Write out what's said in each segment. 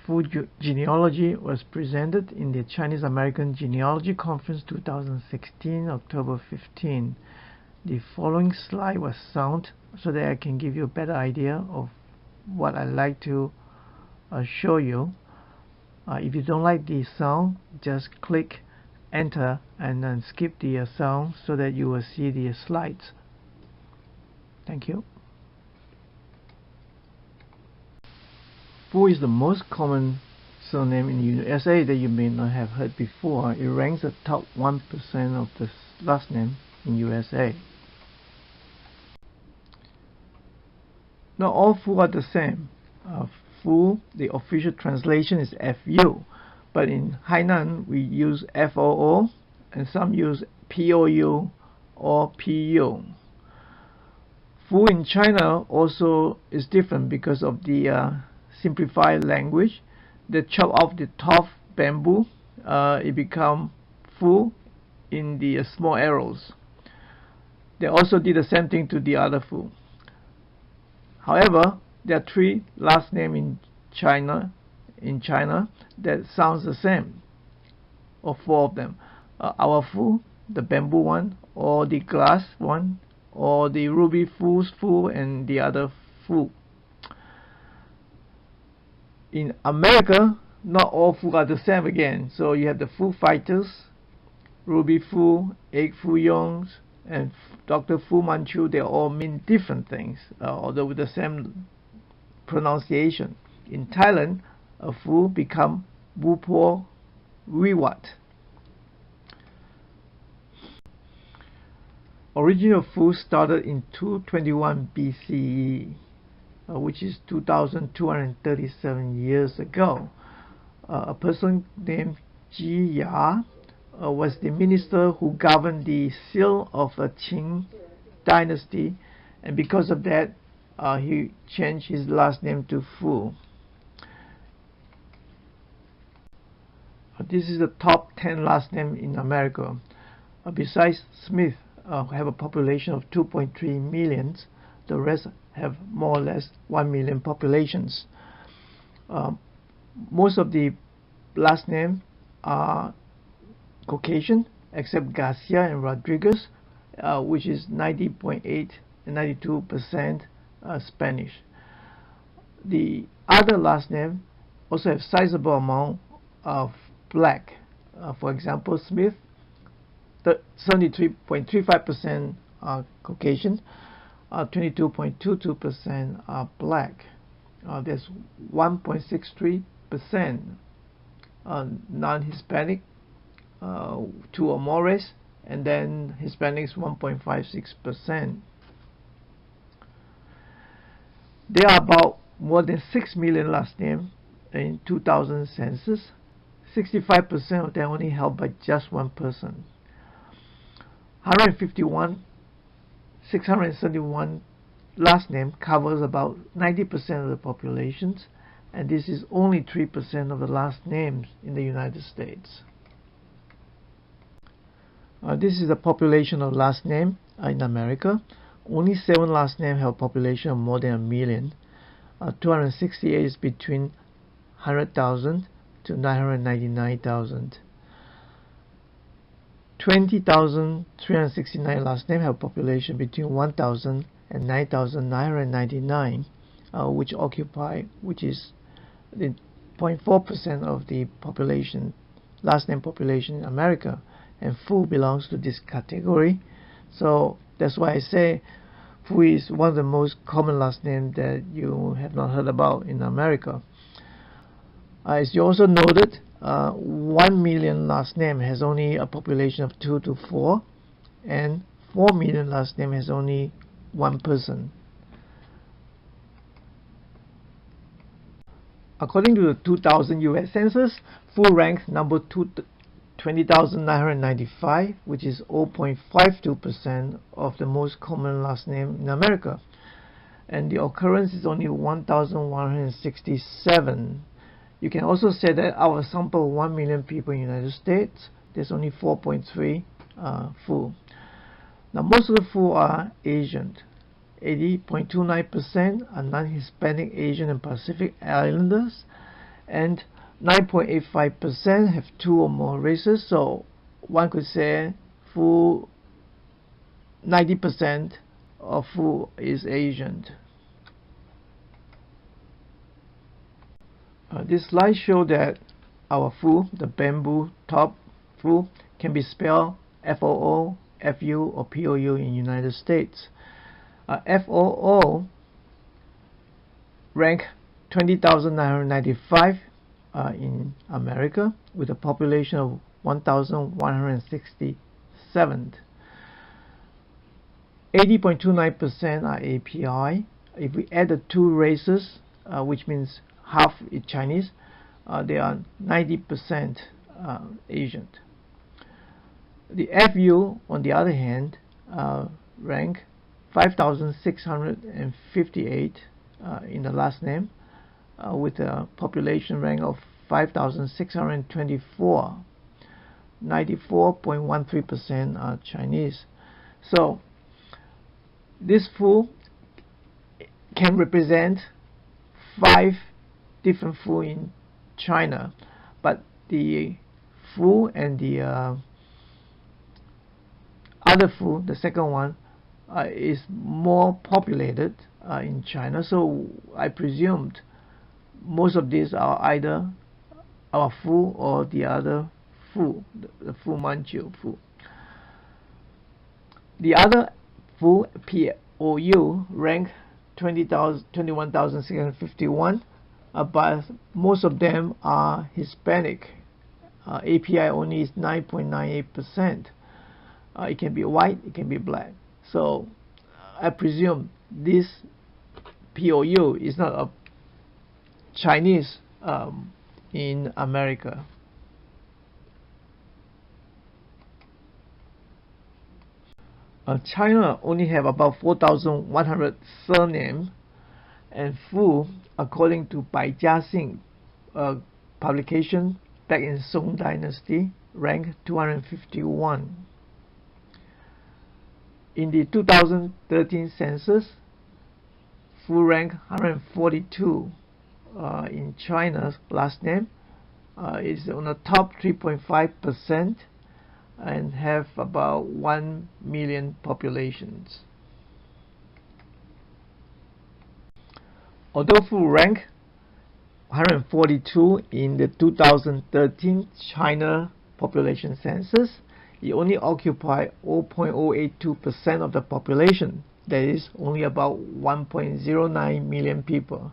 Foo Genealogy was presented in the Chinese American Genealogy Conference 2016, October 15. The following slide was sound so that I can give you a better idea of what I like to show you. If you don't like the sound, just click enter and then skip the sound so that you will see the slides. Thank you. Foo is the most common surname in the USA that you may not have heard before. It ranks the top 1% of the last name in USA. Not all Foo are the same. Foo, the official translation is FU, but in Hainan we use FOO and some use POU or PU. Foo in China also is different because of the simplified language. They chop off the tough bamboo, it becomes Foo in the small arrows. They also did the same thing to the other Foo. However, there are three last names in China that sounds the same, or four of them. Our Foo, the bamboo one, or the glass one, or the ruby Foo's Foo, and the other Foo. In America, not all Foo are the same again. So you have the Foo Fighters, Ruby Foo, Egg Foo Youngs, and Dr. Fu Manchu. They all mean different things, although with the same pronunciation. In Thailand, a Foo become Bupo Wiwat. Original Foo started in 221 BCE, which is 2,237 years ago. A person named Ji Ya was the minister who governed the seal of the Qing dynasty, and because of that he changed his last name to Foo. This is the top 10 last name in America. Besides Smith, have a population of 2.3 million. The rest have more or less 1 million populations. Most of the last name are Caucasian, except Garcia and Rodriguez, which is 90.8 and 92% Spanish. The other last name also have sizable amount of black. For example, Smith, 73.35% are Caucasian, 22.22% are black. There's 1.63% non-Hispanic, 2 or more race, and then Hispanics 1.56%. There are about more than 6 million last names in 2000 census. 65% of them only held by just one person. 671 last name covers about 90% of the populations, and this is only 3% of the last names in the United States. This is the population of last name in America. Only 7 last names have a population of more than 1 million. 268 is between 100,000 to 999,000. 20,369 last names have a population between 1,000 and 9,999, which is the 0.4% of the population, last name population in America, and Foo belongs to this category. So that's why I say Foo is one of the most common last names that you have not heard about in America. As you also noted, 1 million last name has only a population of 2 to 4, and 4 million last name has only 1 person. According to the 2000 US Census, Foo ranks number 20,995, which is 0.52% of the most common last name in America, and the occurrence is only 1,167. You can also say that out of a sample of 1 million people in the United States, there's only 4.3 Foo. Now most of the Foo are Asian. 80.29% are non-Hispanic Asian and Pacific Islanders, and 9.85% have two or more races. So one could say full 90% of Foo is Asian. This slide shows that our Foo, the bamboo top Foo, can be spelled FOO, FU, or POU in United States. FOO rank 20,995 in America with a population of 1,167. 80.29% are API. If we add the two races, which means half is Chinese, they are 90% Asian. The FU, on the other hand, rank 5,658 in the last name, with a population rank of 5,624. 94.13% are Chinese. So this Foo can represent 5 different Foo in China, but the Foo and the other Foo, the second one, is more populated in China. So I presumed most of these are either our Foo or the other Foo, the Fu Manchu Foo. The other Foo, POU, rank 21,651, but most of them are Hispanic. API only is 9.98%. It can be white, it can be black. So I presume this POU is not a Chinese in America. China only have about 4,100 surnames, and Foo, according to Bai Jiaxing publication back in Song Dynasty, ranked 251. In the 2013 census, Foo ranked 142 in China's last name. Is on the top 3.5% and have about 1 million populations. Although Foo ranked 142 in the 2013 China population census, it only occupied 0.082% of the population. That is only about 1.09 million people,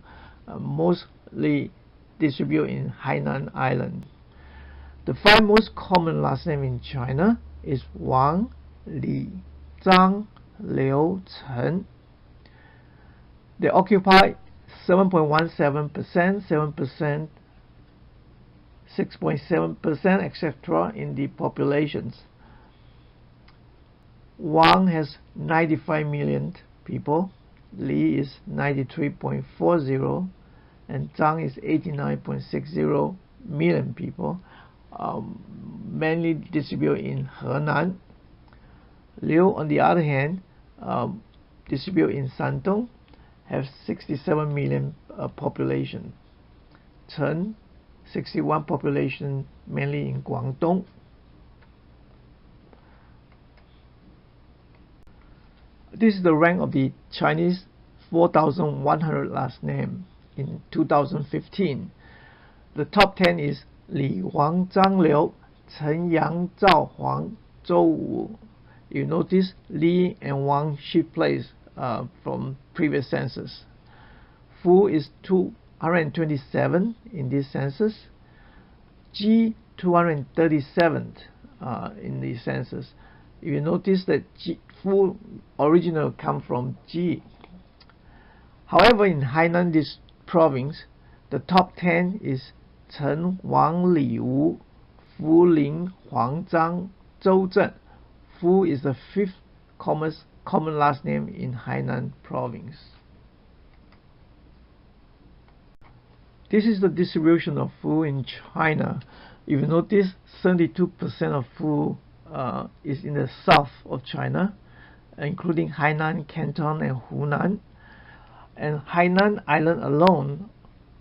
mostly distributed in Hainan Island. The 5 most common last names in China is Wang, Li, Zhang, Liu, Chen. They occupy 7.17%, 7%, 6.7%, etc. in the populations. Wang has 95 million people, Li is 93.40, and Zhang is 89.60 million people, mainly distributed in Henan. Liu, on the other hand, distributed in Shandong, have 67 million population. Chen, 61 population, mainly in Guangdong. This is the rank of the Chinese 4,100 last name in 2015. The top 10 is Li, Wang, Zhang, Liu, Chen, Yang, Zhao, Huang, Zhou, Wu. You notice Li and Wang shift place from previous census. Fu is 227 in this census. Ji 237 in the census. You notice that Fu originally come from Ji. However, in Hainan this province, the top 10 is Chen, Wang, Li, Wu, Fu, Ling, Huang, Zhang, Zhou, Zhen. Fu is the 5th common last name in Hainan province. This is the distribution of Fu in China. If you notice, 72% of Fu is in the south of China, including Hainan, Canton, and Hunan. And Hainan Island alone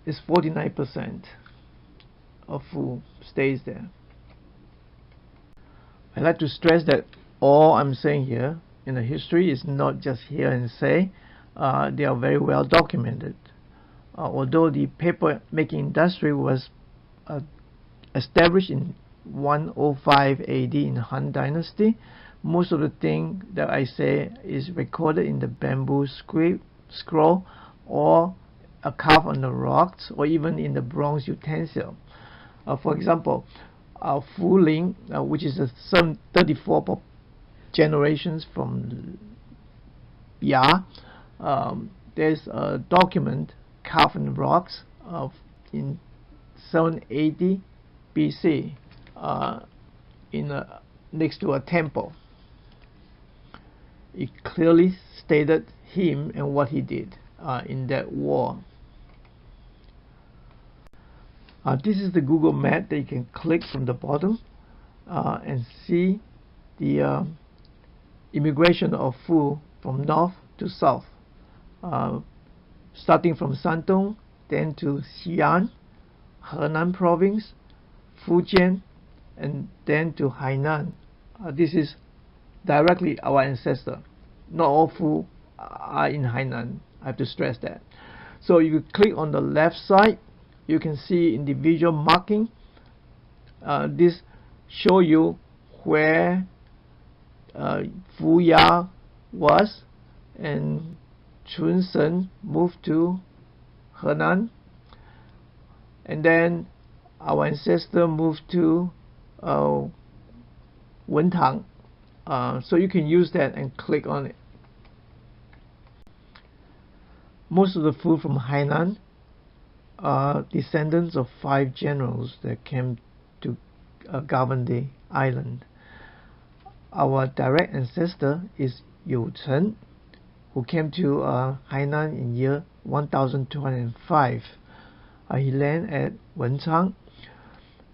is 49%. of Foo stays there. I'd like to stress that all I'm saying here in the history is not just hear and say. They are very well documented. Although the paper making industry was established in 105 AD in Han Dynasty, most of the thing that I say is recorded in the bamboo scroll or carved on the rocks or even in the bronze utensil. For example, Fu Ling, which is some 34 generations from Ya, there's a document carved in rocks in 780 BC next to a temple. It clearly stated him and what he did in that war. This is the Google map that you can click from the bottom and see the immigration of Fu from north to south, starting from Shandong, then to Xi'an, Henan province, Fujian, and then to Hainan. This is directly our ancestor. Not all Fu are in Hainan. I have to stress that. So if you click on the left side, you can see individual marking. This show you where Fu Ya was, and Chun Sen moved to Henan, and then our ancestor moved to Wentang. So you can use that and click on it. Most of the Fu from Hainan are descendants of 5 generals that came to govern the island. Our direct ancestor is Yu Chen, who came to Hainan in year 1205. He landed at Wenchang.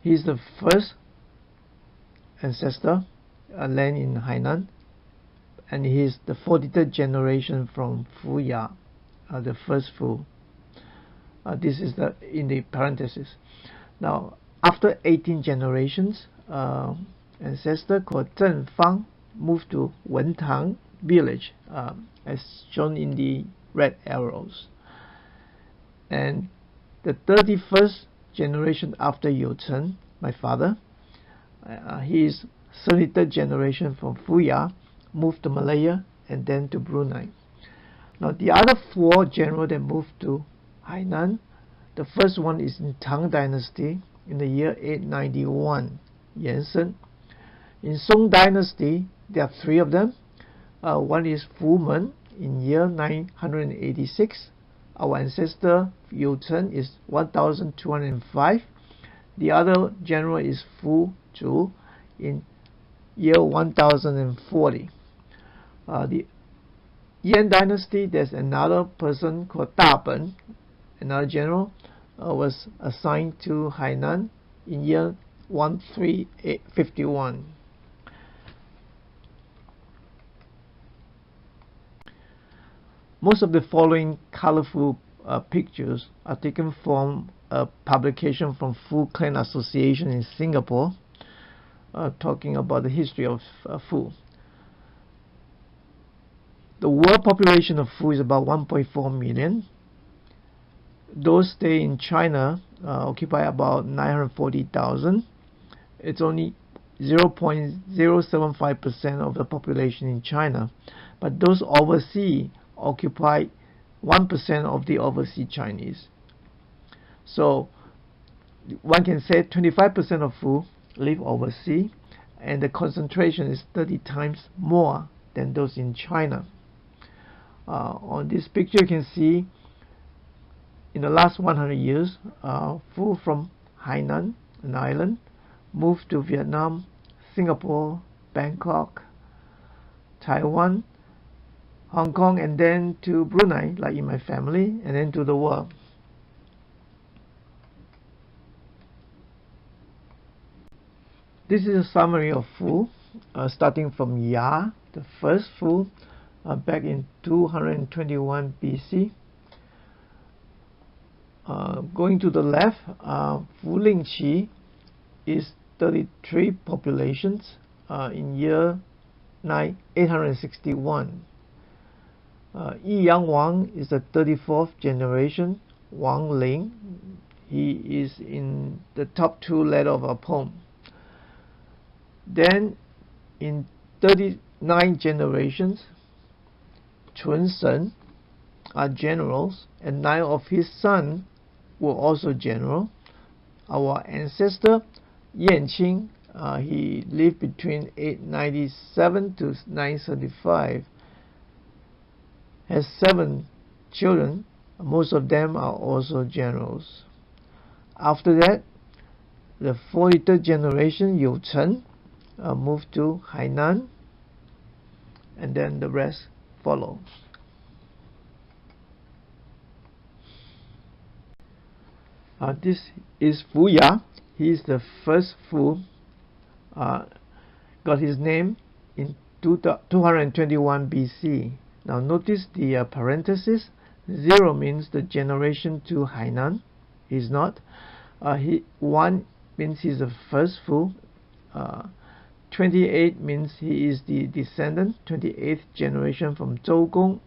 He is the first ancestor land in Hainan, and he is the 43rd generation from Fu Ya, the first Fu. This is in the parenthesis. Now, after 18 generations, ancestor called Zhen Fang moved to Wentang village, as shown in the red arrows. And the 31st generation after Yu Chen, my father, he is 73rd generation from Fu Ya, moved to Malaya and then to Brunei. Now the other 4 generals that moved to Hainan, the first one is in Tang Dynasty in the year 891, Yan Shen. In Song Dynasty, there are 3 of them. One is Fu Men in year 986. Our ancestor Yu Chen is 1205. The other general is Fu Zhu in year 1040. The Yan Dynasty, there's another person called Da Ben, another general, was assigned to Hainan in year 1351. Most of the following colorful pictures are taken from a publication from Fu Clan Association in Singapore, talking about the history of Fu. The world population of Fu is about 1.4 million. Those stay in China occupy about 940,000. It's only 0.075% of the population in China, but those overseas occupy 1% of the overseas Chinese. So one can say 25% of Fu live overseas, and the concentration is 30 times more than those in China. On this picture you can see in the last 100 years, Fu from Hainan, an island, moved to Vietnam, Singapore, Bangkok, Taiwan, Hong Kong, and then to Brunei, like in my family, and then to the world. This is a summary of Fu, starting from Ya, the first Fu, back in 221 BC. Going to the left, Fu Lingqi is 33 populations in year 861. Yi Yang Wang is the 34th generation. Wang Ling, he is in the top two letters of a poem. Then in 39 generations, Chun Sen are generals, and 9 of his sons were also general. Our ancestor Yan Qing, he lived between 897 to 975, has 7 children. Most of them are also generals. After that, the 43rd generation You Chen moved to Hainan, and then the rest follow. This is Fu Ya. He is the first Fu. Got his name in 221 BC. Now notice the parenthesis. 0 means the generation to Hainan. He's not. 1 means he's the first Fu. 28 means he is the descendant, 28th generation from Zhou Gong,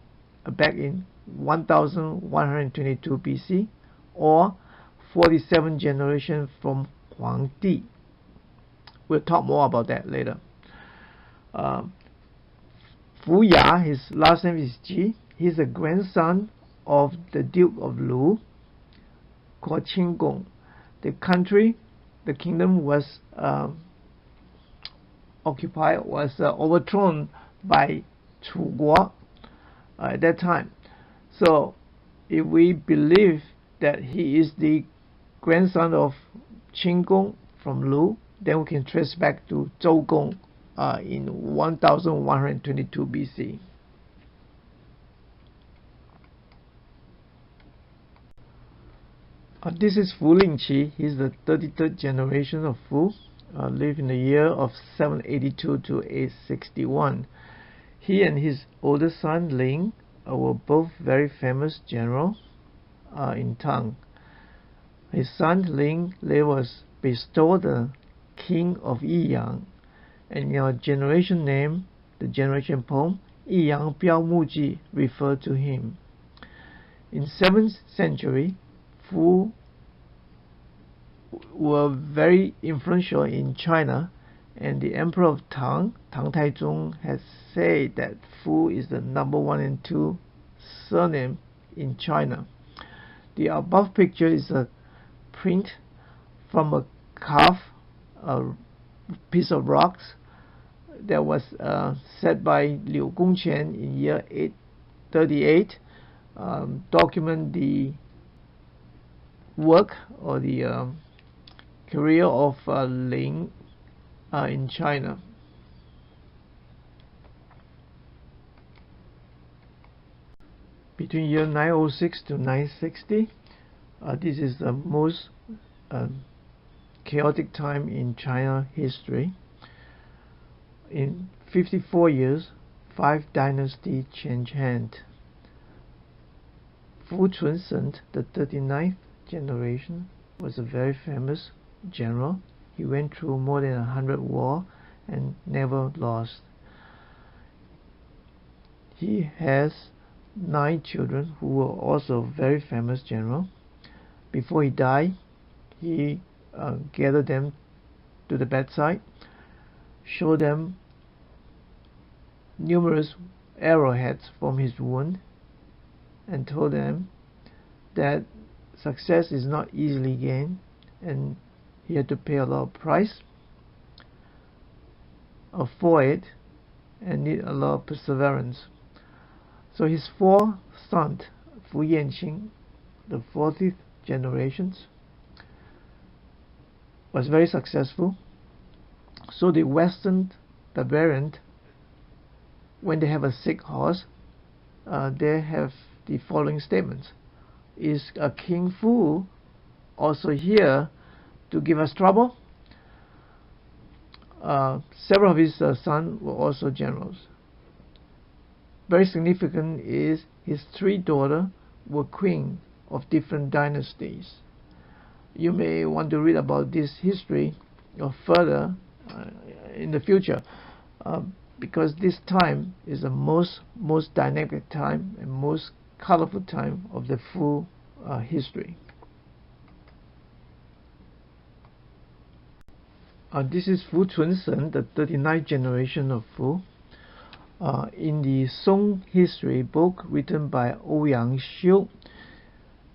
back in 1122 BC, or 47th generation from Huang Di. We'll talk more about that later. Fu Ya, his last name is Ji. He's a grandson of the Duke of Lu, called Qinggong. The kingdom was overthrown by Chu Guo at that time. So if we believe that he is the grandson of Qinggong from Lu, then we can trace back to Zhou Gong in 1122 BC. This is Fu Lingqi. He's the 33rd generation of Fu. Lived in the year of 782 to 861. He and his older son Ling were both very famous generals in Tang. His son Ling was bestowed the king of Yiyang, and in our generation name, the generation poem, Yiyang Biao Muji referred to him. In 7th century, Fu were very influential in China, and the Emperor of Tang Taizong, has said that Fu is the number 1 and 2 surname in China. The above picture is a print from a carved piece of rocks that was set by Liu Gongqian in year 838, document the work or the career of Ling in China. Between year 906 to 960, this is the most chaotic time in China history. In 54 years, 5 dynasties changed hands. Fu Chunsen, the 39th generation, was a very famous general. He went through more than 100 wars and never lost. He has 9 children who were also very famous general. Before he died, he gathered them to the bedside, showed them numerous arrowheads from his wound, and told them that success is not easily gained, and he had to pay a lot of price for it and need a lot of perseverance. So his 4 sons, Fu Yanqing, the 40th generations, was very successful. So the Western barbarian, when they have a sick horse, they have the following statements: is a King Fu also here to give us trouble? Several of his sons were also generals. Very significant is his 3 daughters were queen of different dynasties. You may want to read about this history further in the future, because this time is the most dynamic time and most colorful time of the Foo history. This is Foo Chunsen, the 39th generation of Foo. In the Song history book written by Ouyang Xiu,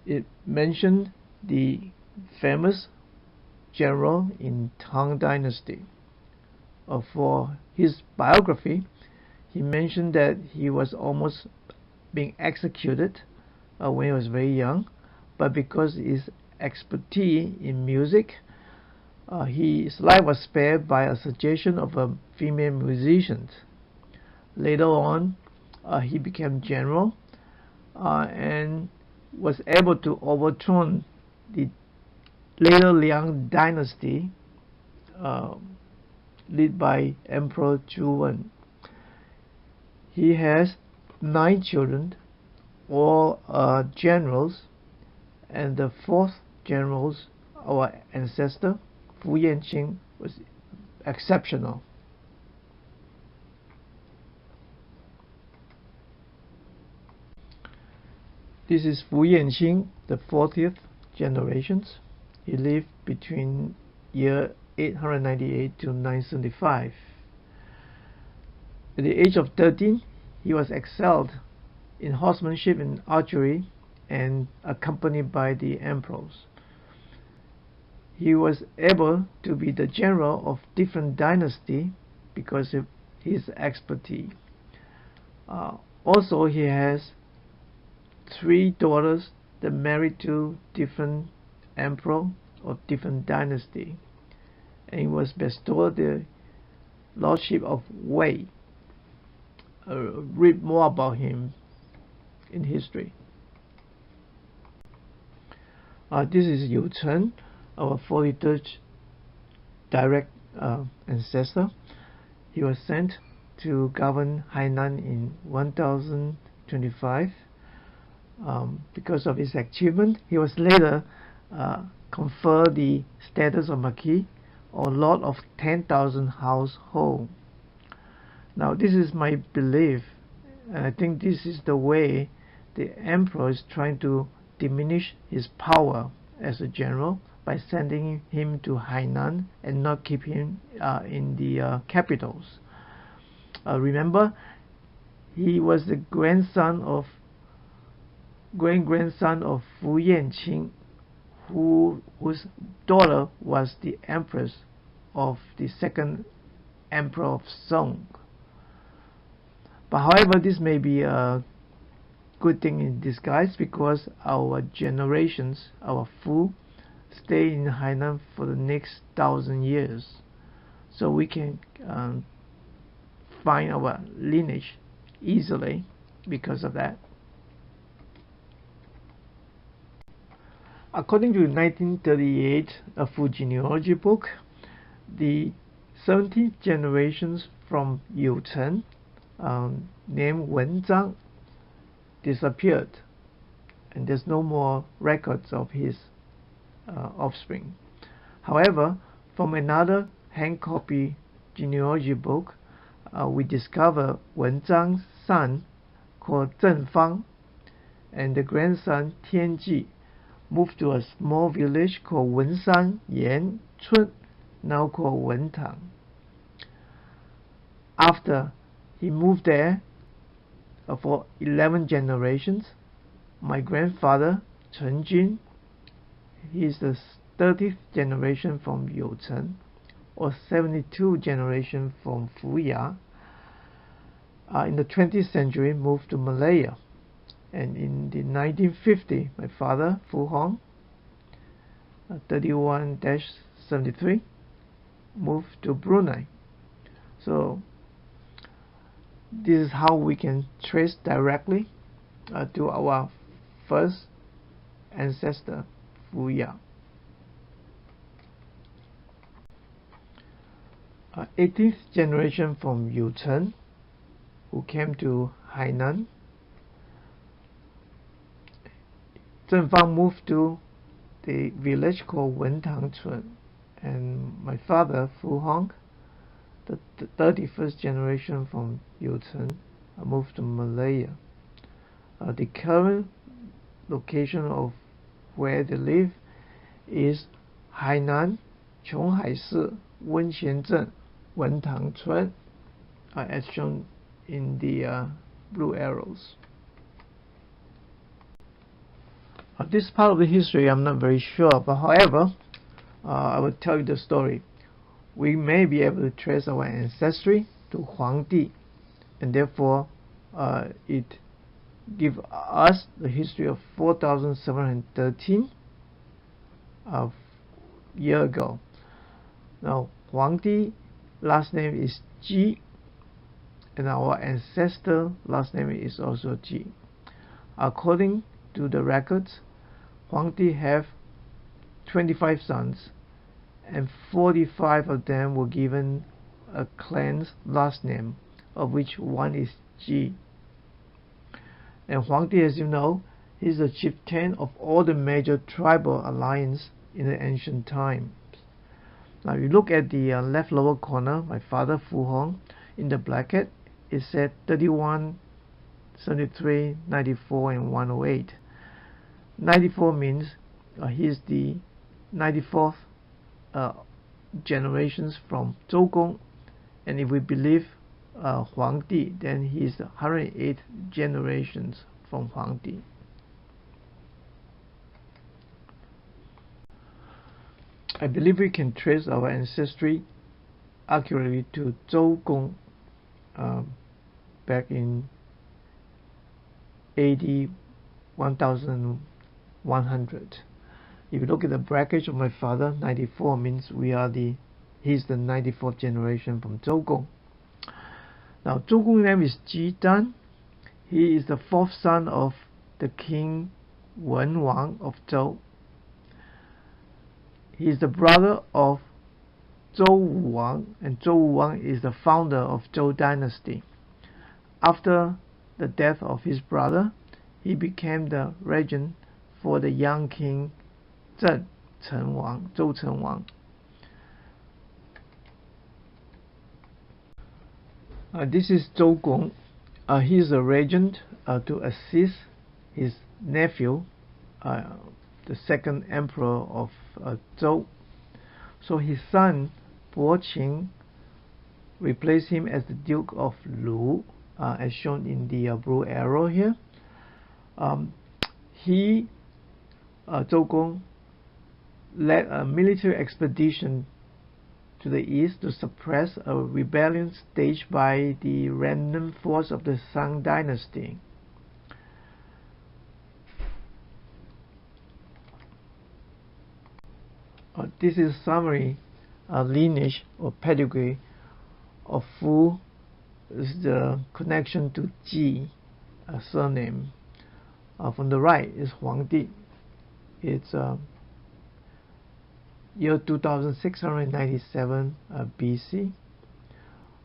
it mentioned the famous general in Tang Dynasty. For his biography, he mentioned that he was almost being executed when he was very young, but because his expertise in music, his life was spared by a suggestion of a female musician. Later on, he became general and was able to overthrow the later Liang dynasty led by Emperor Zhu Wen. He has 9 children, all generals, and the 4th general, our ancestor Fu Yanqing, was exceptional. This is Fu Yanqing, the 40th generation. He lived between year 898 to 975. At the age of 13, he was excelled in horsemanship and archery and accompanied by the emperors. He was able to be the general of different dynasties because of his expertise. Also, he has 3 daughters that married to different emperors of different dynasty, and he was bestowed the lordship of Wei. Read more about him in history. This is Yu Chen, our 43rd direct ancestor. He was sent to govern Hainan in 1025. Because of his achievement, he was later conferred the status of Marquis, or Lord of 10,000 households. Now, this is my belief, and I think this is the way the emperor is trying to diminish his power as a general by sending him to Hainan and not keep him in the capitals. Remember, he was the great-grandson of Fu Yanqing, whose daughter was the empress of the 2nd emperor of Song. But however, this may be a good thing in disguise, because our generations, our Fu, stay in Hainan for the next 1,000 years, so we can find our lineage easily because of that. According to the 1938 Foo Genealogy book, the 17th generations from Yu Chen, named Wen Zhang, disappeared, and there's no more records of his offspring. However, from another hand copy genealogy book, we discover Wen Zhang's son called Zheng Fang, and the grandson Tianji moved to a small village called Wenshan Yan Chun, now called Wentang. After he moved there for 11 generations, my grandfather Chen Jun, he is the 30th generation from Yu Chen, or 72 generation from Fu Ya. In the 20th century, moved to Malaya. And in the 1950, my father, Fu Hong, 31-73, moved to Brunei. So this is how we can trace directly to our first ancestor, Fu Ya. 18th generation from Yu Chen, who came to Hainan. Zhenfang moved to the village called Wentangchun, and my father, Fu Hong, the 31st generation from Youcheng, moved to Malaya. The current location of where they live is Hainan, Chonghaisi, Wenxianzhen, Wentangchun, as shown in the blue arrows. This part of the history I'm not very sure, but however, I will tell you the story. We may be able to trace our ancestry to Huangdi, and therefore it gives us the history of 4,713 year ago. Now Huangdi last name is Ji, and our ancestor last name is also Ji. According to the records, Huangdi have 25 sons, and 45 of them were given a clan's last name, of which one is Ji. And Huangdi, as you know, is the chieftain of all the major tribal alliances in the ancient times. Now you look at the left lower corner, my father Fu Hong, in the bracket, it said 31, 73, 94, and 108. 94 means he is the 94th generations from Zhougong, and if we believe Huangdi, then he is the 108th generations from Huangdi. I believe we can trace our ancestry accurately to Zhougong back in AD 1100. If you look at the bracket of my father, 94 means he's the 94th generation from Zhougong. Now Zhougong name is Ji Dan. He is the fourth son of the king Wen Wang of Zhou. He is the brother of Zhou Wang, and Zhou Wang is the founder of Zhou dynasty. After the death of his brother, he became the regent for the young king Zhou Chen Wang. This is Zhou Gong. He is a regent to assist his nephew, the second emperor of Zhou. So his son Bo Qing replaced him as the Duke of Lu, as shown in the blue arrow here. Zhou Gong, led a military expedition to the east to suppress a rebellion staged by the remnant force of the Song dynasty. This is a summary lineage or pedigree of Fu. This is the connection to Ji, a surname. From the right is Huangdi. It's year 2697 BC,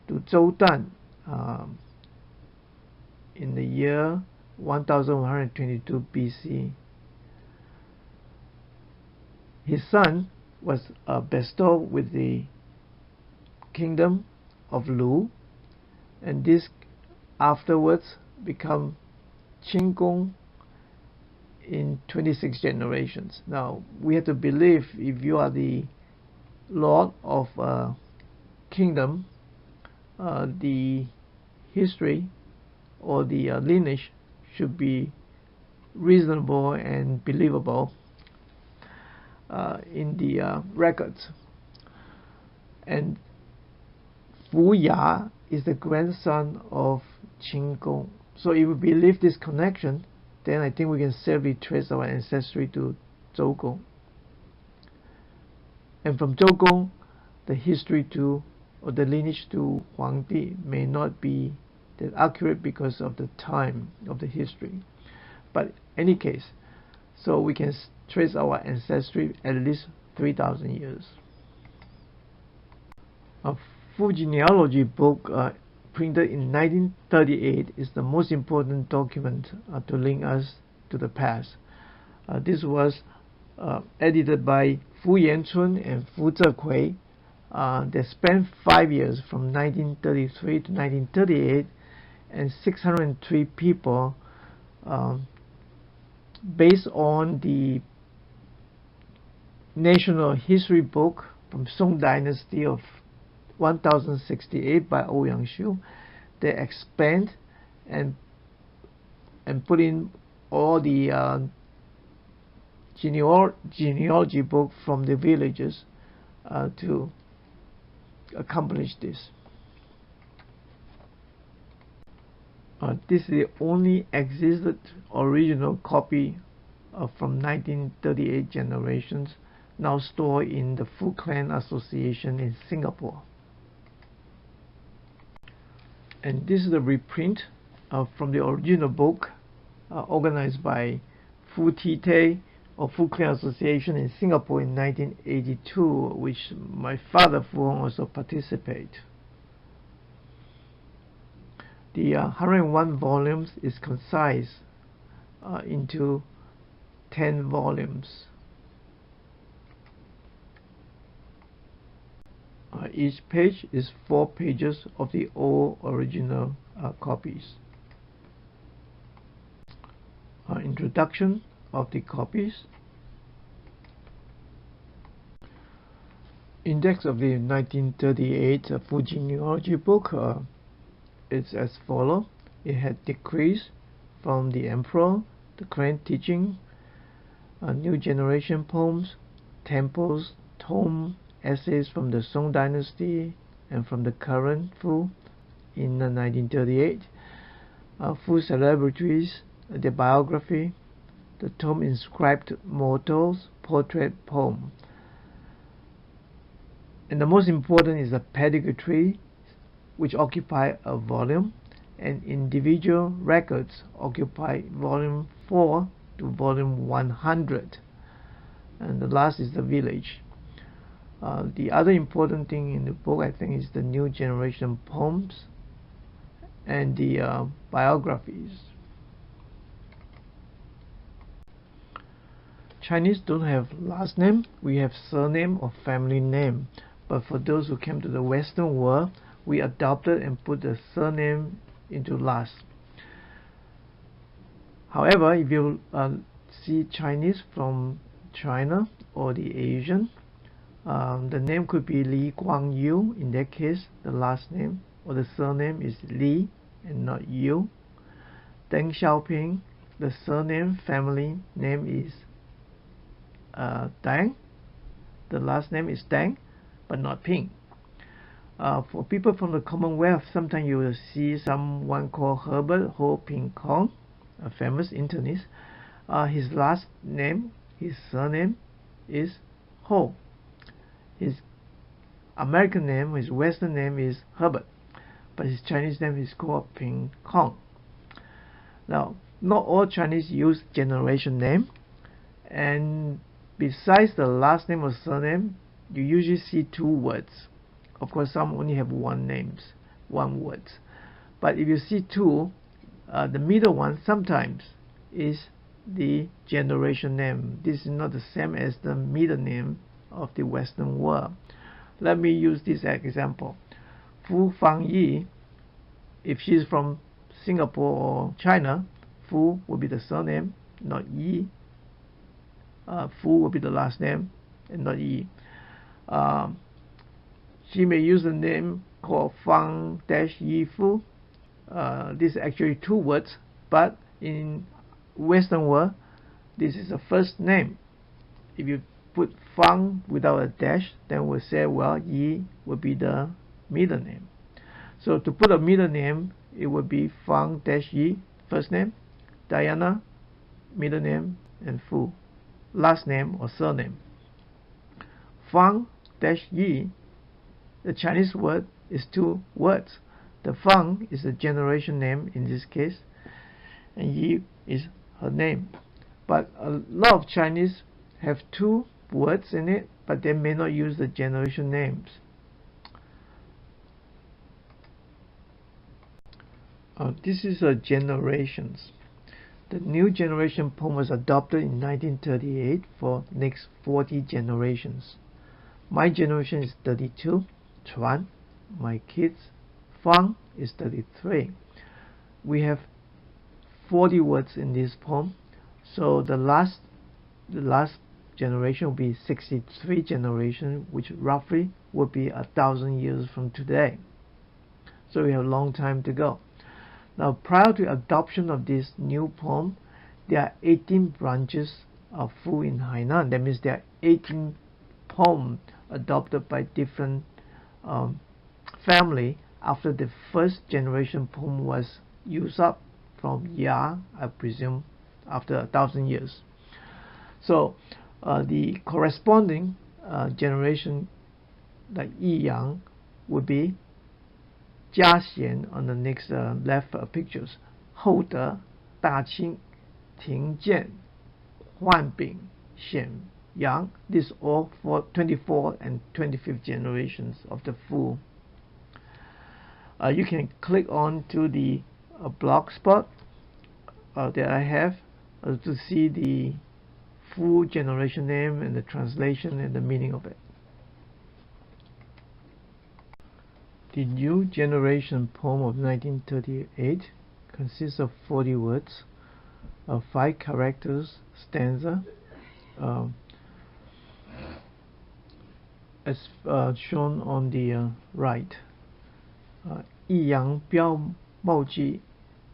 to Zhou Dan in the year 1122 BC. His son was bestowed with the kingdom of Lu, and this afterwards become Qinggong in 26 generations. Now we have to believe if you are the lord of a kingdom, the history or the lineage should be reasonable and believable in the records. And Fu Ya is the grandson of Qinggong. So if we believe this connection, then I think we can safely trace our ancestry to Zhougong. And from Zhougong, the history to, or the lineage to Huangdi may not be that accurate because of the time of the history. But in any case, so we can trace our ancestry at least 3,000 years. A Foo Genealogy book printed in 1938 is the most important document to link us to the past. This was edited by Fu Yanchun and Fu Zekui. They spent 5 years from 1933 to 1938, and 603 people, based on the National History Book from Song Dynasty of 1068 by Ouyang Shu. They expand and put in all the genealogy book from the villages to accomplish this. This is the only existed original copy from 1938 generations, now stored in the Foo Clan Association in Singapore. And this is the reprint from the original book organized by Foo Tite or Foo Clan Association in Singapore in 1982, which my father Fu Hong also participated. The 101 volumes is concise into 10 volumes. Each page is 4 pages of the old original copies. Introduction of the copies. Index of the 1938 Foo Genealogy book is as follows. It had decrees from the emperor, the clan teaching, new generation poems, temples, tome, essays from the Song Dynasty and from the current Fu in 1938, Fu celebrities, their biography, the tome inscribed mottos, portrait poem. And the most important is the pedigree, which occupy a volume, and individual records occupy volume 4 to volume 100. And the last is the village. The other important thing in the book, I think, is the new generation poems and the biographies. Chinese don't have last name, we have surname or family name. But for those who came to the Western world, we adopted and put the surname into last. However, if you see Chinese from China or the Asian, the name could be Li Guangyu. In that case, the last name or the surname is Li and not Yu. Deng Xiaoping, the surname family name is Deng. The last name is Deng, but not Ping. For people from the Commonwealth, sometimes you will see someone called Herbert Ho Ping Kong, a famous internist. His last name, his surname is Ho. His American name, his Western name is Herbert, but his Chinese name is called Ping Kong. Now, not all Chinese use generation name, and besides the last name or surname, you usually see 2 words. Of course, some only have one word. But if you see 2, the middle one sometimes is the generation name. This is not the same as the middle name of the Western world. Let me use this example. Fu Fangyi, if she's from Singapore or China, Fu will be the surname, not Yi. Fu will be the last name and not Yi. She may use a name called Fang-Yi Fu. This is actually 2 words, but in Western world, this is a first name. If you put Fang without a dash, then we'll say, well, Yi will be the middle name. So to put a middle name, it would be Fang-Yi, first name, Diana, middle name, and Fu, last name or surname. Fang-Yi, the Chinese word is 2 words. The Fang is the generation name in this case, and Yi is her name. But a lot of Chinese have 2 words in it, but they may not use the generation names. This is generations. The new generation poem was adopted in 1938 for next 40 generations. My generation is 32. Chuan, my kids. Fang is 33. We have 40 words in this poem, so the last generation will be 63 generations, which roughly would be 1,000 years from today. So we have a long time to go. Now, prior to adoption of this new poem, there are 18 branches of Fu in Hainan. That means there are 18 poems adopted by different family after the first generation poem was used up from Ya, I presume, after 1,000 years. So the corresponding generation, like Yi Yang, would be Jia Xian on the next left pictures. Hou De, Da Qing, Ting Jian, Huan Bing, Xian Yang. These all for 24 and 25th generations of the Fu. You can click on to the blog spot that I have to see the Fu generation name and the translation and the meaning of it. The new generation poem of 1938 consists of 40 words, 5 characters, stanza, as shown on the right. 一阳标茂迹，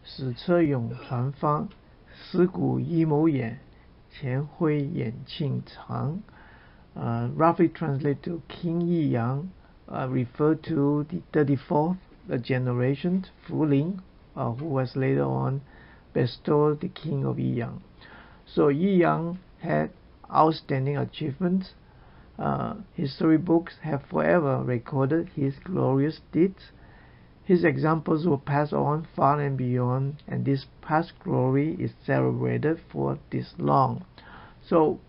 使车涌船方，尸骨一谋眼，前辉眼庆长。Roughly translated to King Yi Yang, referred to the 34th generation, Fu Ling, who was later on bestowed the king of Yi Yang. So Yi Yang had outstanding achievements. History books have forever recorded his glorious deeds. His examples will pass on far and beyond, and this past glory is celebrated for this long. So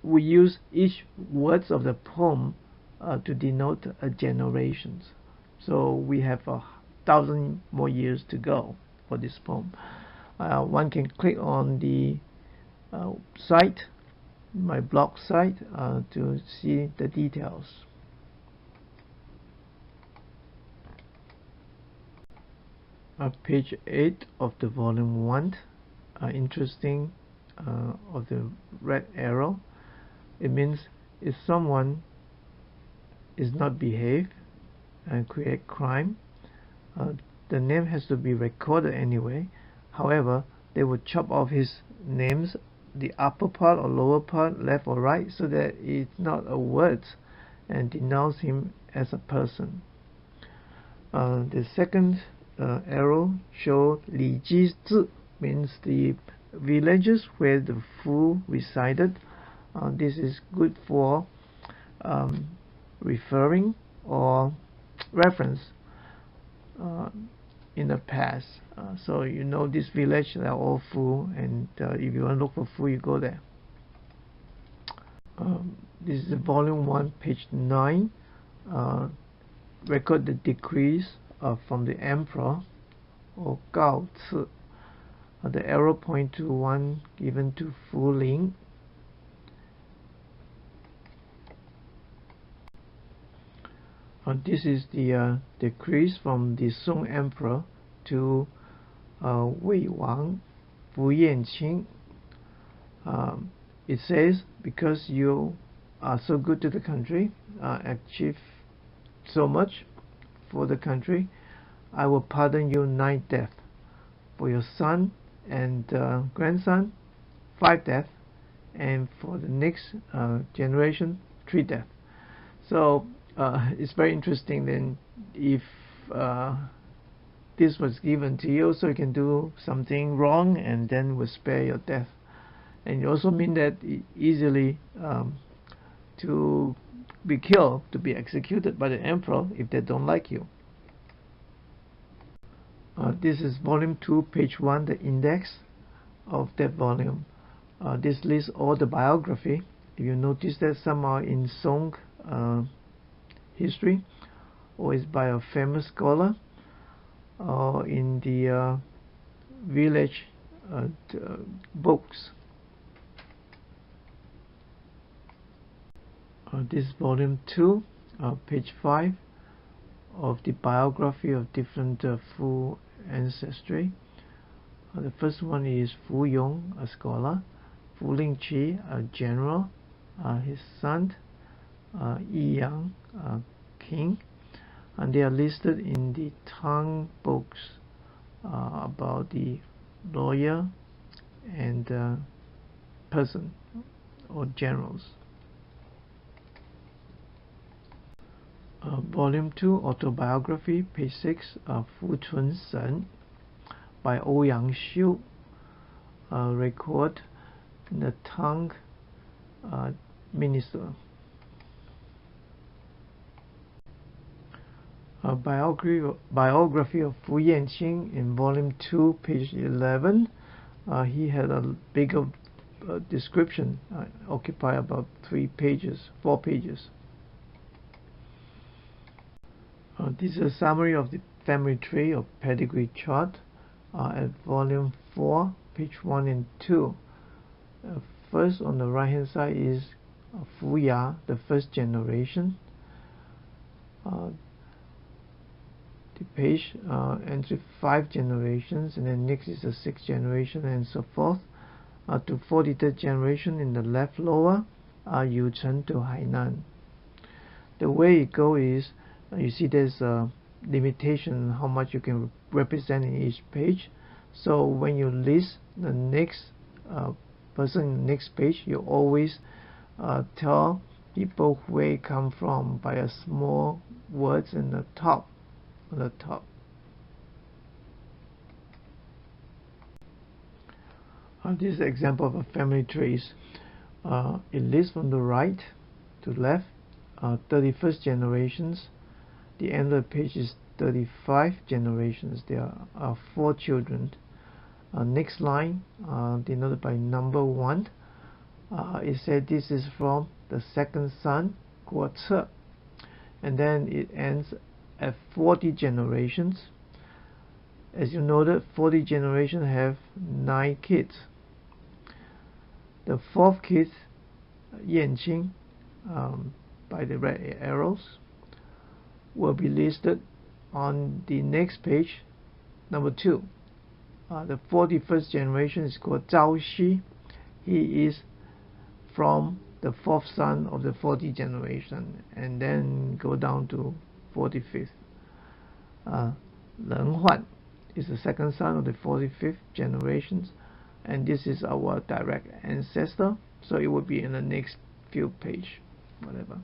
we use each words of the poem to denote generations. So we have 1,000 more years to go for this poem. One can click on the site, my blog site, to see the details. Page 8 of the volume 1, interesting, of the red arrow. It means if someone is not behave and create crime, the name has to be recorded anyway. However, they will chop off his names, the upper part or lower part, left or right, so that it's not a word, and denounce him as a person. The second arrow shows Li Ji Zi, means the villages where the Fu resided. This is good for referring or reference in the past. So you know this village, they are all Fu, and if you want to look for Fu, you go there. This is volume 1, page 9. Record the decrees from the emperor, or Gao Ci. The arrow point to one given to Fu Ling. This is the decrees from the Song Emperor to Wei Wang Fu Yanqing. It says, because you are so good to the country, achieve so much for the country, I will pardon you 9 deaths. For your son and grandson, 5 deaths, and for the next generation, 3 deaths. So it's very interesting then if this was given to you, so you can do something wrong and then will spare your death. And it also mean that easily to be killed, to be executed by the emperor if they don't like you. This is volume 2, page 1, the index of that volume. This lists all the biography. If you notice that some are in Song history, or is by a famous scholar, or in the village books. This is volume 2, page 5 of the biography of different Foo ancestry. The first one is Fu Yong, a scholar, Fu Lingqi, a general, his son, Yi Yang, king, and they are listed in the Tang books about the lawyer and person or generals. Volume 2, autobiography, page 6, Fu Chun Sen by Ouyang Xiu, record in the Tang minister. Biography of Fu Yanqing in volume 2, page 11. He had a bigger description, occupy about 4 pages. This is a summary of the family tree or pedigree chart at volume 4, page 1 and 2. First, on the right hand side is Fu Ya, the first generation. The page enters 5 generations, and then next is the 6th generation, and so forth to 43rd generation in the left lower, Yu Chen to Hainan. The way it goes is, you see there's a limitation how much you can represent in each page. So when you list the next person in the next page, you always tell people where it come from by a small words in the top. On the top. This is an example of a family trees. It lists from the right to left, 31st generations. The end of the page is 35 generations. There are 4 children. Next line, denoted by number 1. It said this is from the second son, Guo Ce. And then it ends at 40 generations. As you noted, 40 generations have 9 kids. The 4th kid, Yanqing, by the red arrows, will be listed on the next page, number 2. The 41st generation is called Zhao Xi. He is from the 4th son of the 40th generation, and then go down to 45th. Ren Huan is the second son of the 45th generations, and this is our direct ancestor, so it will be in the next few page, whatever.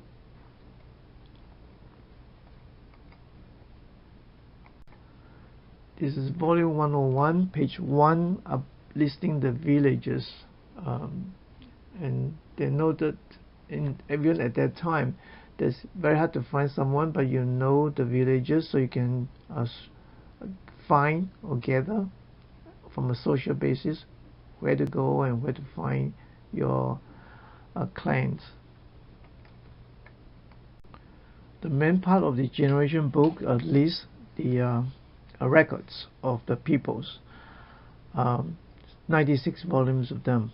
This is volume 101, page 1, listing the villages, and they noted even at that time it's very hard to find someone, but you know the villages, so you can find or gather from a social basis where to go and where to find your clans. The main part of the generation book lists the records of the peoples, 96 volumes of them.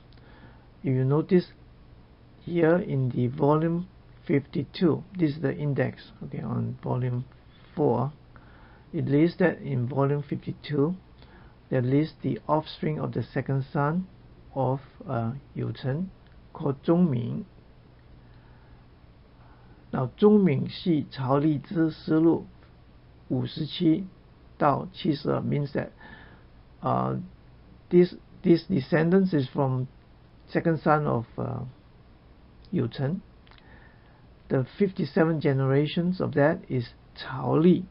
If you notice here in the volume 52, this is the index, okay, on volume 4. It lists that in volume 52, that lists the offspring of the second son of Yu Chen, called Zhongming. Now, 中闽系曹荔枝丝路57到72 means that this descendants is from second son of Yu Chen. The 57 generations of that is Cao Li.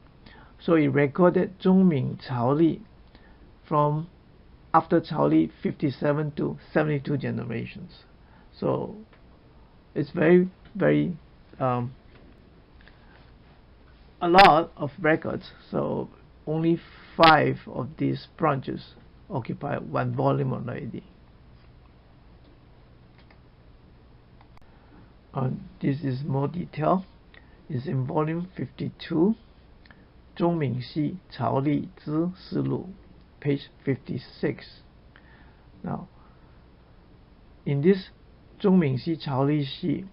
So it recorded 中闽Cao Li from after Cao Li 57 to 72 generations. So it's very a lot of records. So only 5 of these branches occupy 1 volume already. This is more detail. It's in volume 52, 中闽系曹荔枝丝路, page 56. Now, in this 中闽系潮历系,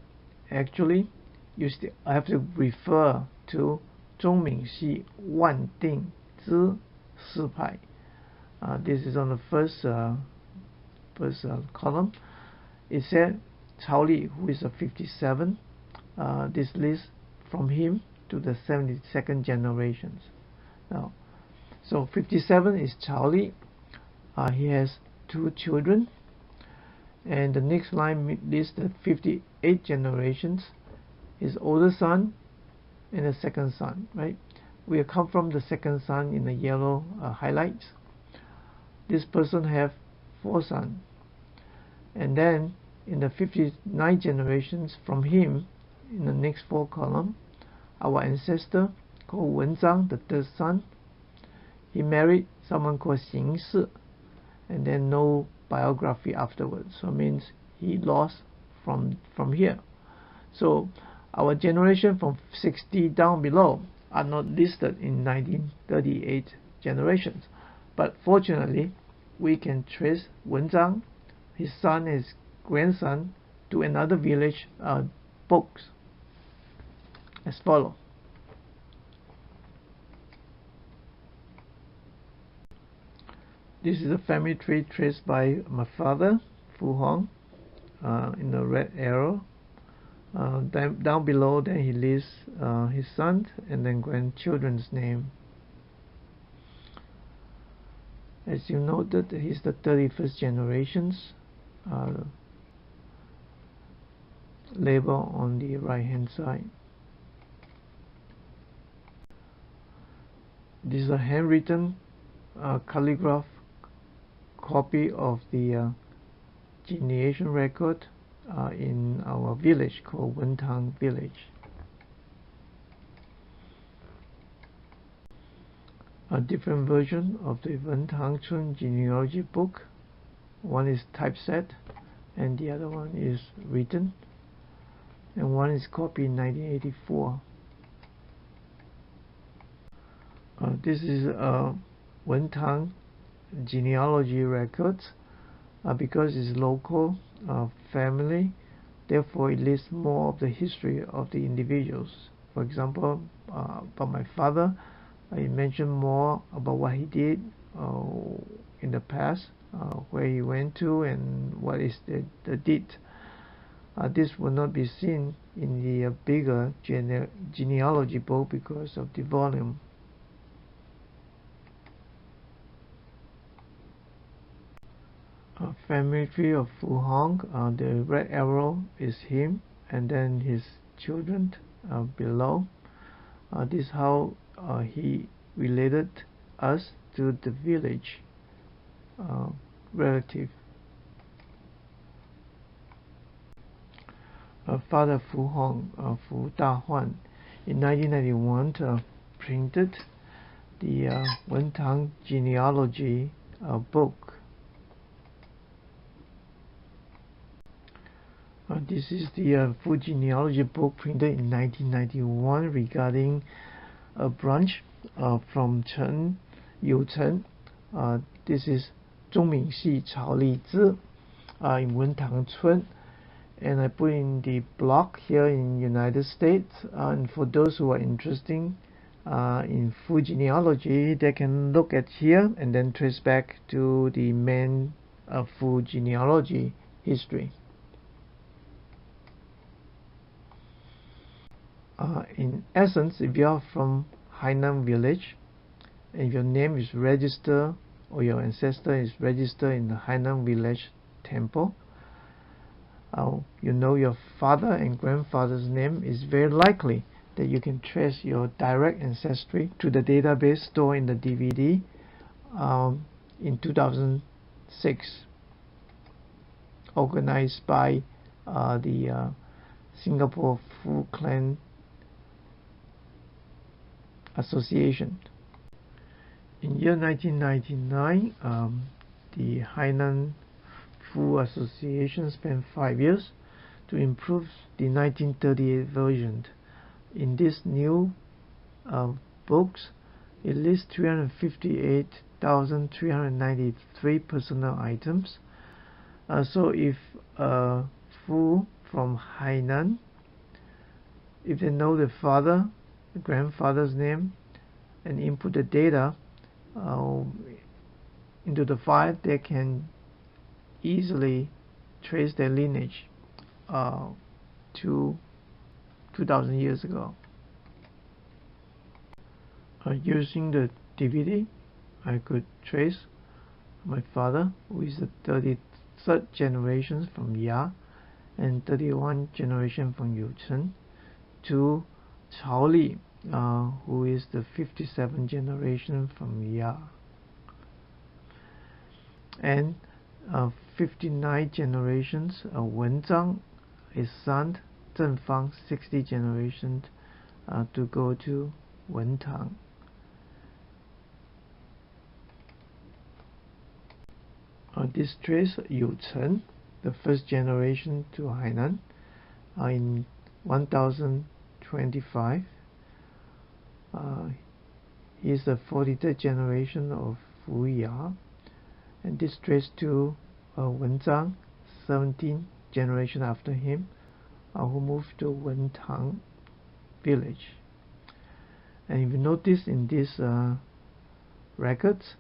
actually, you still have to refer to 中闽系万定之四派. This is on the first column. It said 曹李, who is a 57. This list from him to the 72nd generations. Now, so 57 is 曹李. He has 2 children. And the next line lists the 58 generations, his older son and the second son, right? We come from the second son in the yellow highlights. This person have 4 sons. And then in the 59 generations from him, in the next 4 column, our ancestor called Wenzang, the 3rd son, he married someone called Xing Si, and then no biography afterwards, so it means he lost from here. So our generation from 60 down below are not listed in 1938 generations, but fortunately we can trace Wenzang, his son, his grandson, to another village books as follow. This is a family tree traced by my father, Fu Hong, in the red arrow. Down below, then he lists his sons and then grandchildren's name. As you noted, he's the 31st generations. Label on the right hand side. This is a handwritten calligraph copy of the genealogy record in our village called Wentang village. A different version of the Wentang Chun genealogy book. One is typeset and the other one is written, and one is copied in 1984. This is Wentang genealogy records. Because it's local family, therefore it lists more of the history of the individuals. For example, about my father, I mentioned more about what he did in the past, where he went to and what is the date. This will not be seen in the bigger genealogy book because of the volume. Family tree of Fu Hong, the red arrow is him and then his children below. This is how he related us to the village relative. Father Fu Hong, Fu Dahuan, in 1991 printed the Wentang genealogy book. This is the Foo Genealogy book printed in 1991 regarding a branch from Chen, Yu Chen. This is 中闽系曹李字 in Wentang Chun, and I put in the blog here in United States. And for those who are interested in Foo Genealogy, they can look at here and then trace back to the main Foo Genealogy history. In essence, if you are from Hainan village and your name is registered or your ancestor is registered in the Hainan village temple, you know your father and grandfather's name, is very likely that you can trace your direct ancestry to the database stored in the DVD in 2006, organized by the Singapore Foo Clan Association. In year 1999, the Hainan Foo Association spent 5 years to improve the 1938 version. In this new books, it lists 358,393 personal items, So if Fu from Hainan, if they know the father, the grandfather's name, and input the data into the file, they can easily trace their lineage to 2,000 years ago. Using the DVD, I could trace my father, who is the 33rd generation from Ya, and 31 generation from Yu Chen, to Cao Li, who is the 57th generation from Ya, and 59 generations Wen Zhang, his son Zheng Fang, 60 generations to go to Wen Tang. This trace Yu Chen, the first generation to Hainan, in 1025. He is the 43rd generation of Fu Ya, and this trace to Wen Zhang, 17th generation after him, who moved to Wen Tang village. And if you notice in these records,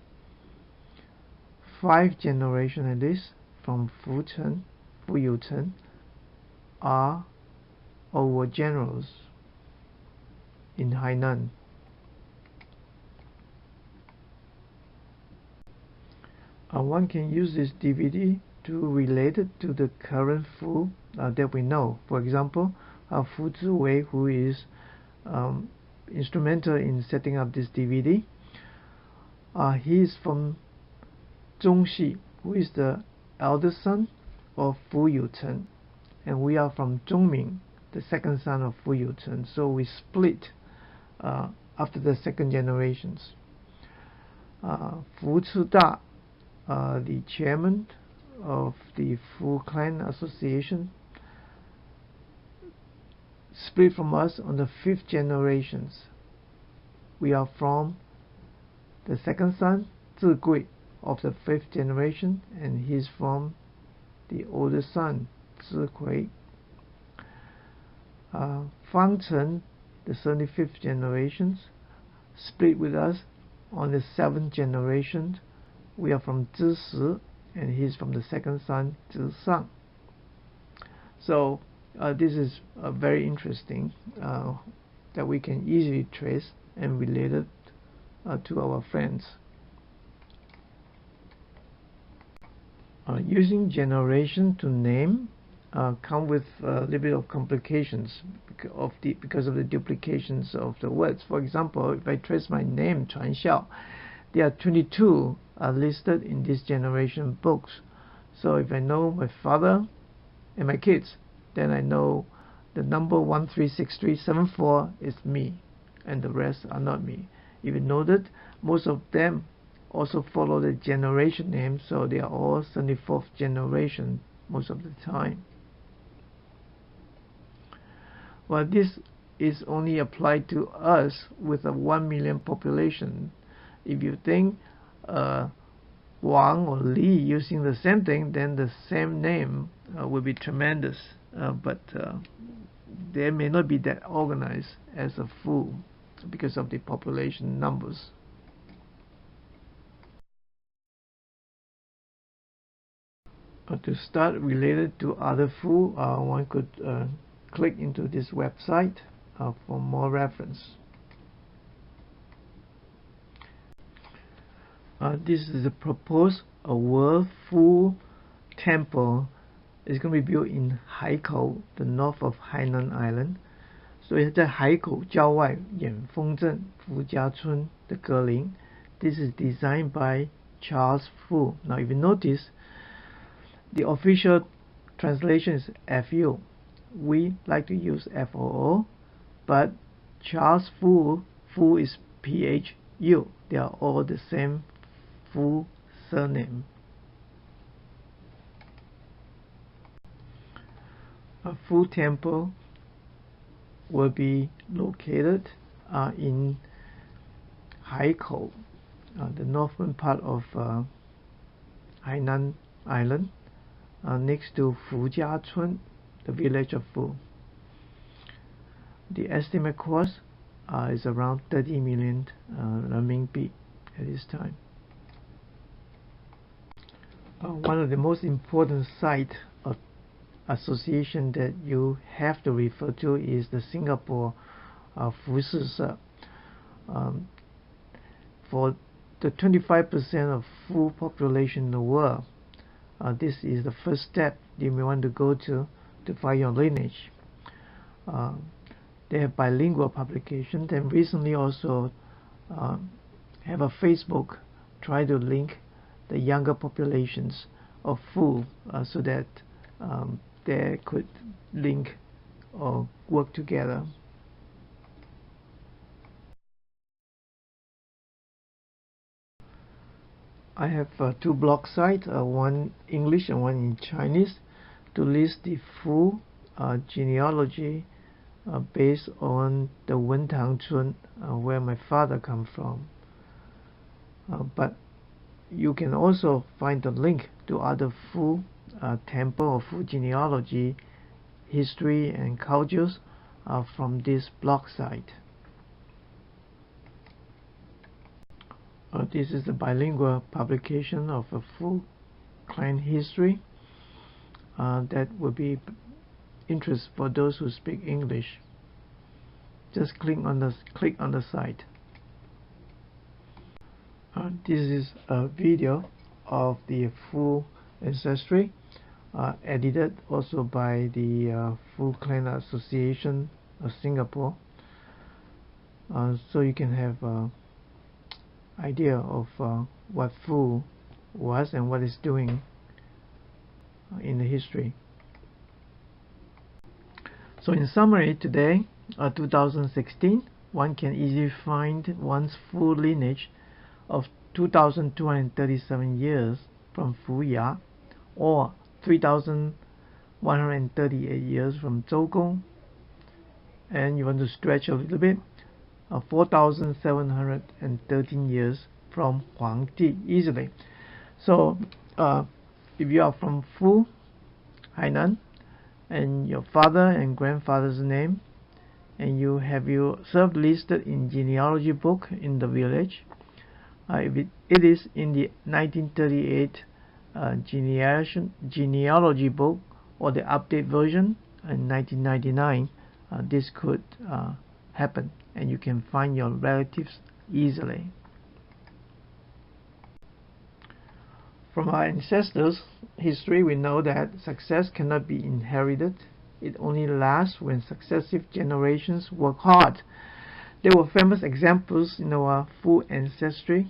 5 generations at least from Fu Yu Chen are or were generals in Hainan. One can use this DVD to relate it to the current Fu that we know. For example, Fu Ziwei, who is instrumental in setting up this DVD, he is from Zhongxi, who is the eldest son of Fu Yu Chen, and we are from Zhongming, the second son of Fu Yu Chen. So we split after the second generations. Fu Cida, the chairman of the Fu Clan Association, split from us on the 5th generations. We are from the second son, Zigui, of the 5th generation, and he's from the oldest son, Zikui. Fang Chen, the 75th generations, split with us on the 7th generation. We are from Zisi, and he's from the second son, Zisang. So this is very interesting that we can easily trace and relate it to our friends. Using generation to name come with a little bit of complications because of the duplications of the words. For example, if I trace my name, Chuan Xiao, there are 22 listed in this generation books. So if I know my father and my kids, then I know the number 136374 is me, and the rest are not me. If you noted, most of them also follow the generation name, so they are all 74th generation most of the time. Well, this is only applied to us with a 1 million population. If you think Wang or Li using the same thing, then the same name will be tremendous, but they may not be that organized as a Fu because of the population numbers. To start related to other Fu, one could click into this website for more reference. This is a proposed World Fu Temple. It's going to be built in Haikou, the north of Hainan Island. 所以在海口郊外远丰镇福家村的格林。This is designed by Charles Fu. Now, if you notice, the official translation is FU. We like to use FOO, but Charles Fu is PHU. They are all the same Fu surname. A Fu temple will be located in Haikou, the northern part of Hainan Island. next to Foo, the village of Foo. The estimate cost is around 30 million renminbi at this time. One of the most important sites of association that you have to refer to is the Singapore符氏族. For the 25% of Foo population in the world, this is the first step you may want to go to find your lineage. They have bilingual publications, and recently also have a Facebook try to link the younger populations of Foo so that they could link or work together. I have two blog sites, one English and one in Chinese, to list the Foo genealogy based on the Wentang Chun, where my father comes from. But you can also find a link to other Foo temple or Foo genealogy history and cultures from this blog site. This is the bilingual publication of a Foo clan history that will be interest for those who speak English. Just click on the site. This is a video of the Foo ancestry, edited also by the Foo Clan Association of Singapore, so you can have idea of what Foo was and what it's doing in the history. So in summary, today, 2016, one can easily find one's Foo lineage of 2,237 years from Foo Ya, or 3,138 years from Zhougong, and you want to stretch a little bit, 4,713 years from Huangdi easily. So if you are from Foo, Hainan, and your father and grandfather's name, and you have your served listed in genealogy book in the village, if it is in the 1938 genealogy book or the update version in 1999, this could happen, and you can find your relatives easily. From our ancestors' history, we know that success cannot be inherited. It only lasts when successive generations work hard. There were famous examples in our Foo ancestry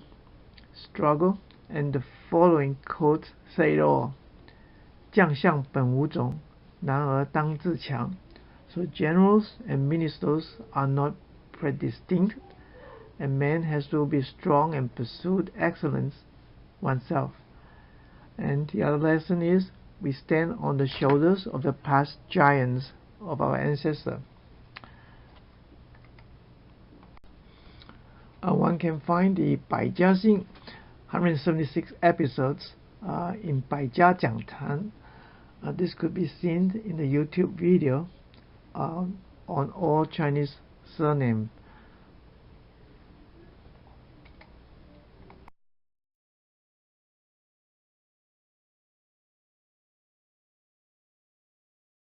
struggle, and the following quote say it all: 将相本无种，男儿当自强. So generals and ministers are not predestined, and man has to be strong and pursue excellence oneself. And the other lesson is, we stand on the shoulders of the past giants of our ancestors. One can find the Baijia Xing 176 episodes in Baijia Jiangtan. This could be seen in the YouTube video on all Chinese surname